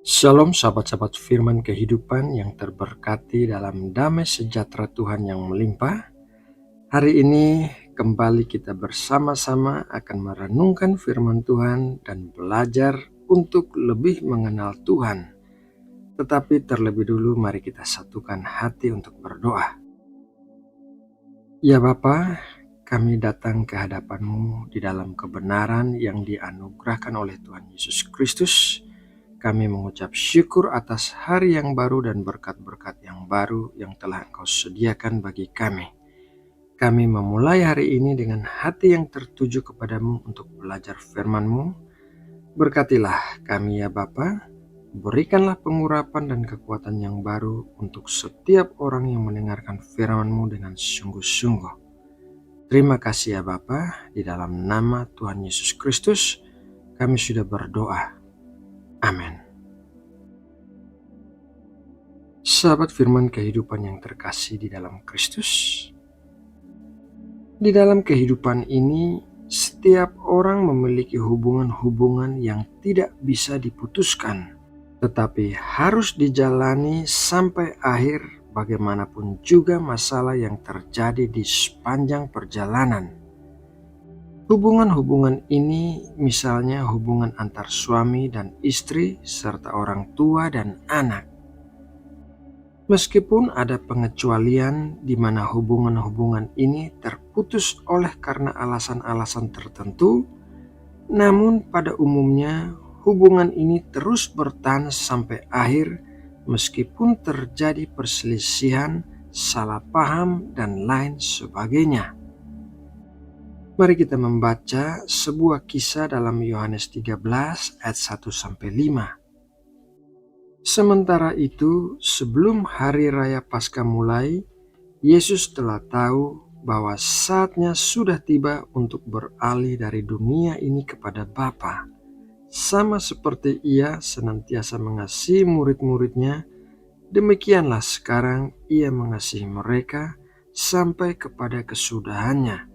Shalom sahabat-sahabat firman kehidupan yang terberkati dalam damai sejahtera Tuhan yang melimpah. Hari ini kembali kita bersama-sama akan merenungkan firman Tuhan dan belajar untuk lebih mengenal Tuhan. Tetapi terlebih dulu mari kita satukan hati untuk berdoa. Ya Bapa, kami datang ke hadapan-Mu di dalam kebenaran yang dianugerahkan oleh Tuhan Yesus Kristus. Kami mengucap syukur atas hari yang baru dan berkat-berkat yang baru yang telah Engkau sediakan bagi kami. Kami memulai hari ini dengan hati yang tertuju kepadamu untuk belajar firman-Mu. Berkatilah kami ya Bapa, berikanlah pengurapan dan kekuatan yang baru untuk setiap orang yang mendengarkan firman-Mu dengan sungguh-sungguh. Terima kasih ya Bapa, di dalam nama Tuhan Yesus Kristus kami sudah berdoa. Amin. Sahabat firman kehidupan yang terkasih di dalam Kristus. Di dalam kehidupan ini, setiap orang memiliki hubungan-hubungan yang tidak bisa diputuskan, tetapi harus dijalani sampai akhir bagaimanapun juga masalah yang terjadi di sepanjang perjalanan. Hubungan-hubungan ini misalnya hubungan antar suami dan istri serta orang tua dan anak. Meskipun ada pengecualian di mana hubungan-hubungan ini terputus oleh karena alasan-alasan tertentu, namun pada umumnya hubungan ini terus bertahan sampai akhir meskipun terjadi perselisihan, salah paham, dan lain sebagainya. Mari kita membaca sebuah kisah dalam Yohanes 13 ayat 1-5. Sementara itu, sebelum hari raya Paskah mulai, Yesus telah tahu bahwa saatnya sudah tiba untuk beralih dari dunia ini kepada Bapa. Sama seperti Ia senantiasa mengasihi murid-muridnya, demikianlah sekarang Ia mengasihi mereka sampai kepada kesudahannya.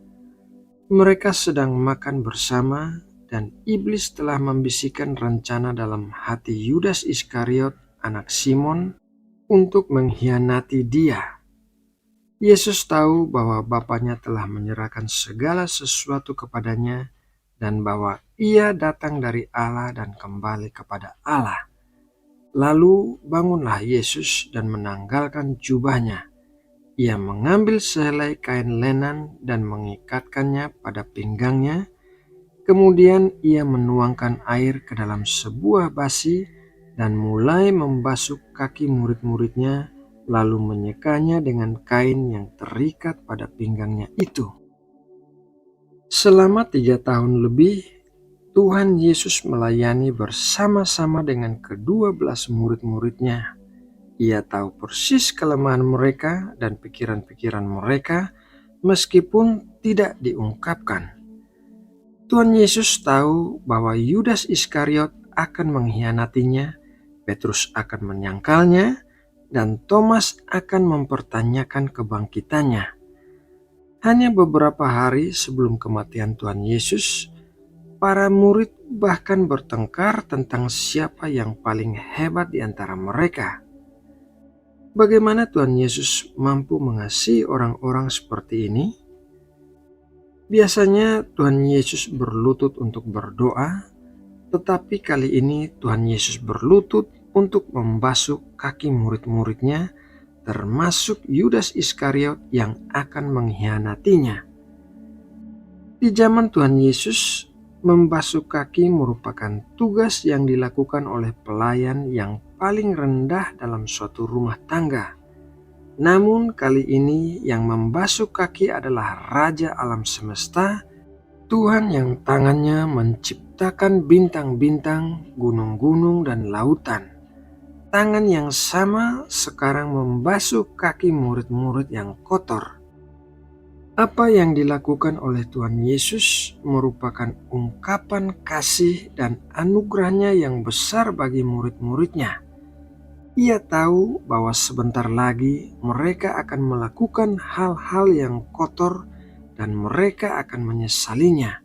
Mereka sedang makan bersama, dan iblis telah membisikkan rencana dalam hati Yudas Iskariot, anak Simon, untuk mengkhianati Dia. Yesus tahu bahwa Bapanya telah menyerahkan segala sesuatu kepadanya dan bahwa Ia datang dari Allah dan kembali kepada Allah. Lalu bangunlah Yesus dan menanggalkan jubahnya. Ia mengambil sehelai kain lenan dan mengikatkannya pada pinggangnya. Kemudian ia menuangkan air ke dalam sebuah basi dan mulai membasuh kaki murid-muridnya, lalu menyekanya dengan kain yang terikat pada pinggangnya itu. Selama 3 tahun lebih, Tuhan Yesus melayani bersama-sama dengan ke-12 murid-muridnya. Ia tahu persis kelemahan mereka dan pikiran-pikiran mereka meskipun tidak diungkapkan. Tuhan Yesus tahu bahwa Yudas Iskariot akan mengkhianatinya, Petrus akan menyangkalnya, dan Thomas akan mempertanyakan kebangkitannya. Hanya beberapa hari sebelum kematian Tuhan Yesus, para murid bahkan bertengkar tentang siapa yang paling hebat di antara mereka. Bagaimana Tuhan Yesus mampu mengasihi orang-orang seperti ini? Biasanya Tuhan Yesus berlutut untuk berdoa, tetapi kali ini Tuhan Yesus berlutut untuk membasuh kaki murid-muridnya, termasuk Yudas Iskariot yang akan mengkhianatinya. Di zaman Tuhan Yesus, membasuh kaki merupakan tugas yang dilakukan oleh pelayan yang paling rendah dalam suatu rumah tangga. Namun kali ini yang membasuh kaki adalah Raja alam semesta, Tuhan yang tangannya menciptakan bintang-bintang, gunung-gunung, dan lautan. Tangan yang sama sekarang membasuh kaki murid-murid yang kotor. Apa yang dilakukan oleh Tuhan Yesus merupakan ungkapan kasih dan anugerahnya yang besar bagi murid-muridnya. Ia tahu bahwa sebentar lagi mereka akan melakukan hal-hal yang kotor dan mereka akan menyesalinya.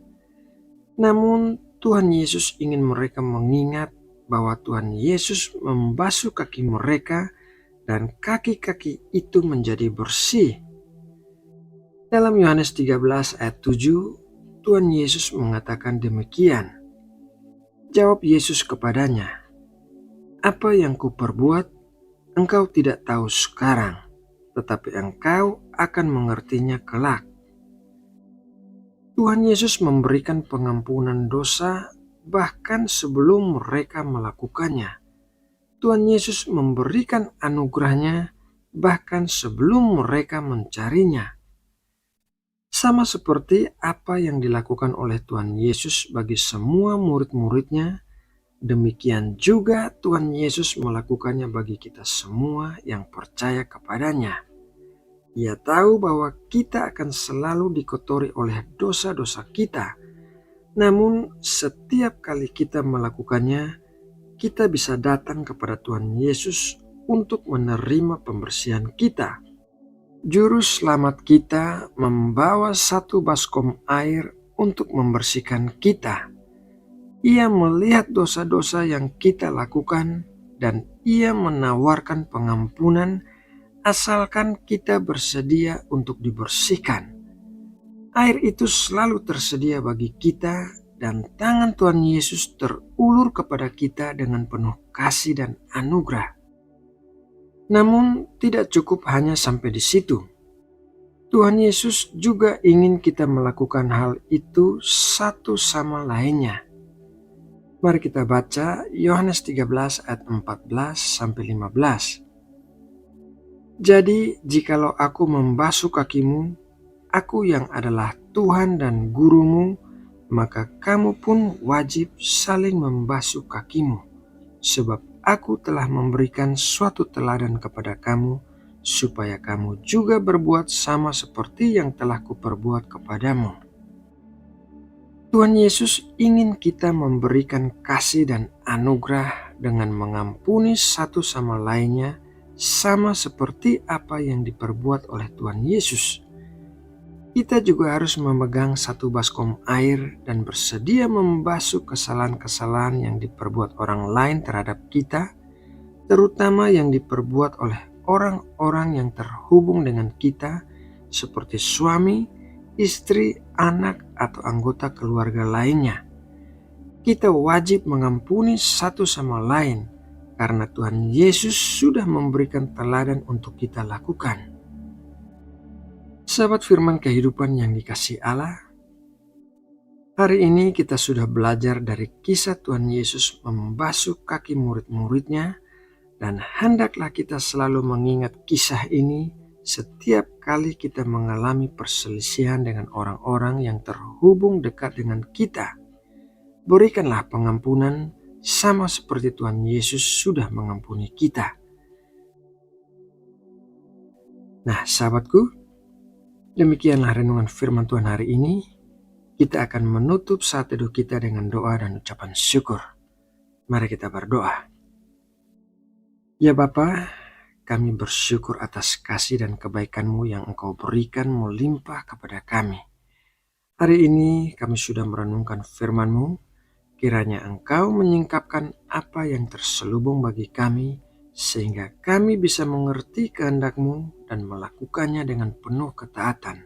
Namun Tuhan Yesus ingin mereka mengingat bahwa Tuhan Yesus membasuh kaki mereka dan kaki-kaki itu menjadi bersih. Dalam Yohanes 13 ayat 7, Tuhan Yesus mengatakan demikian. Jawab Yesus kepadanya, "Apa yang kuperbuat, engkau tidak tahu sekarang, tetapi engkau akan mengertinya kelak." Tuhan Yesus memberikan pengampunan dosa bahkan sebelum mereka melakukannya. Tuhan Yesus memberikan anugerahnya bahkan sebelum mereka mencarinya. Sama seperti apa yang dilakukan oleh Tuhan Yesus bagi semua murid-muridnya, demikian juga Tuhan Yesus melakukannya bagi kita semua yang percaya kepadanya. Ia tahu bahwa kita akan selalu dikotori oleh dosa-dosa kita. Namun setiap kali kita melakukannya, kita bisa datang kepada Tuhan Yesus untuk menerima pembersihan kita. Juru selamat kita membawa satu baskom air untuk membersihkan kita. Ia melihat dosa-dosa yang kita lakukan dan ia menawarkan pengampunan asalkan kita bersedia untuk dibersihkan. Air itu selalu tersedia bagi kita dan tangan Tuhan Yesus terulur kepada kita dengan penuh kasih dan anugerah. Namun tidak cukup hanya sampai di situ. Tuhan Yesus juga ingin kita melakukan hal itu satu sama lainnya. Mari kita baca Yohanes 13 ayat 14-15. Jadi jikalau aku membasuh kakimu, aku yang adalah Tuhan dan gurumu, maka kamu pun wajib saling membasuh kakimu. Sebab aku telah memberikan suatu teladan kepada kamu, supaya kamu juga berbuat sama seperti yang telah kuperbuat kepadamu. Tuhan Yesus ingin kita memberikan kasih dan anugerah dengan mengampuni satu sama lainnya, sama seperti apa yang diperbuat oleh Tuhan Yesus. Kita juga harus memegang satu baskom air dan bersedia membasuh kesalahan-kesalahan yang diperbuat orang lain terhadap kita, terutama yang diperbuat oleh orang-orang yang terhubung dengan kita, seperti suami, istri, anak, atau anggota keluarga lainnya. Kita wajib mengampuni satu sama lain, karena Tuhan Yesus sudah memberikan teladan untuk kita lakukan. Sahabat firman kehidupan yang dikasihi Allah, hari ini kita sudah belajar dari kisah Tuhan Yesus membasuh kaki murid-muridnya, dan hendaklah kita selalu mengingat kisah ini setiap kali kita mengalami perselisihan dengan orang-orang yang terhubung dekat dengan kita. Berikanlah pengampunan sama seperti Tuhan Yesus sudah mengampuni kita. Nah, sahabatku, demikianlah renungan firman Tuhan hari ini. Kita akan menutup saat teduh kita dengan doa dan ucapan syukur. Mari kita berdoa. Ya Bapa, kami bersyukur atas kasih dan kebaikan-Mu yang Engkau berikan melimpah kepada kami. Hari ini kami sudah merenungkan firman-Mu. Kiranya Engkau menyingkapkan apa yang terselubung bagi kami, sehingga kami bisa mengerti kehendak-Mu dan melakukannya dengan penuh ketaatan.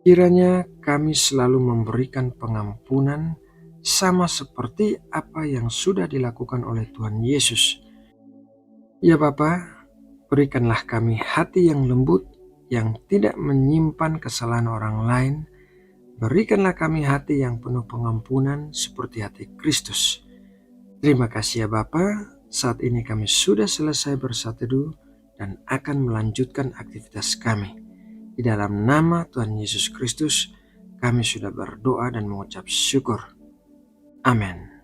Kiranya kami selalu memberikan pengampunan sama seperti apa yang sudah dilakukan oleh Tuhan Yesus. Ya Bapa, berikanlah kami hati yang lembut, yang tidak menyimpan kesalahan orang lain. Berikanlah kami hati yang penuh pengampunan seperti hati Kristus. Terima kasih ya Bapa, saat ini kami sudah selesai bersatu teduh dan akan melanjutkan aktivitas kami. Di dalam nama Tuhan Yesus Kristus, kami sudah berdoa dan mengucap syukur. Amin.